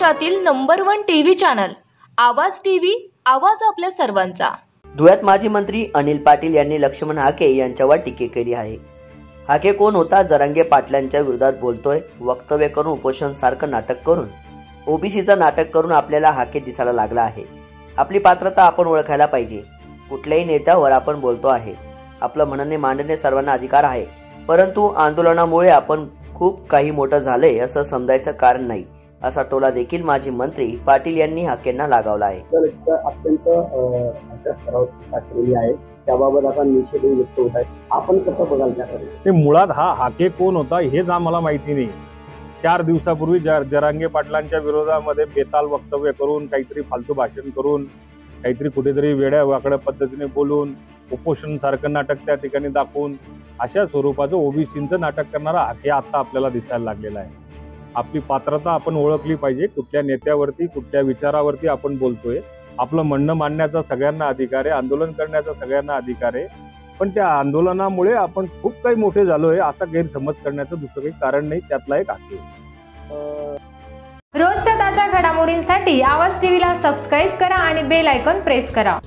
महाराष्ट्रातील number 1 TV channel आवाज TV, आवाज आपल्या सर्वांचा। धुळ्यात माजी मंत्री अनिल पाटील यांनी लक्ष्मण हाके यांच्यावर टीका केली आहे। हाके कोण होता? जरांगे पाटलांच्या विरोधात बोलतोय, वक्तव्य करून उपोषण सारखं नाटक करून ओबीसीचं नाटक करून आपल्याला हाके दिसायला लागला आहे। आपली पात्रता आपण ओळखायला पाहिजे। कुठल्याही नेत्यावर आपण बोलतो आहे, आपलं म्हणणे मांडणे सर्वांना अधिकार आहे, परंतु आंदोलनामुळे आपण खूप काही मोठं झालंय असं समजायचं कारण नाही, असा टोला देखील माजी मंत्री पाटील यांनी हाकेंना लगावला आहे। अत्यंत स्तरावर आहे, त्याबाबत आता निषेध व्यक्त होत आहे। आपण कसं बघाल त्याकडे? मुळात हा हाके कोण होता हेच आम्हाला माहिती नाही। 4 दिवसापूर्वी जरांगे पाटलांच्या विरोधामध्ये बेताल वक्तव्य करून, काहीतरी फालतू भाषण करून, काहीतरी कुठेतरी वेड्या वाकड्या पद्धतीने बोलून, उपोषण सारखं नाटक त्या ठिकाणी दाखवून अशा स्वरूपाचं ओबीसीचं नाटक करणारा हाके आता आपल्याला दिसायला लागलेला आहे। आपली पात्रता आपण ओळखली पाहिजे। कुठल्या नेत्यावरती, कुठल्या विचारावरती आपण बोलतोय, आपलं म्हणणं मांडण्याचा सगळ्यांना अधिकार आहे, आंदोलन करण्याचा सगळ्यांना अधिकार आहे, पण त्या आंदोलनामुळे आपण खूप काही मोठे झालोय असा गैरसमज करण्याचं दुसरं काही कारण नाही, त्यातला एक हाके। रोजच्या ताज्या घडामोडींसाठी आवाज टीव्हीला सबस्क्राईब करा आणि बेल आयकॉन प्रेस करा।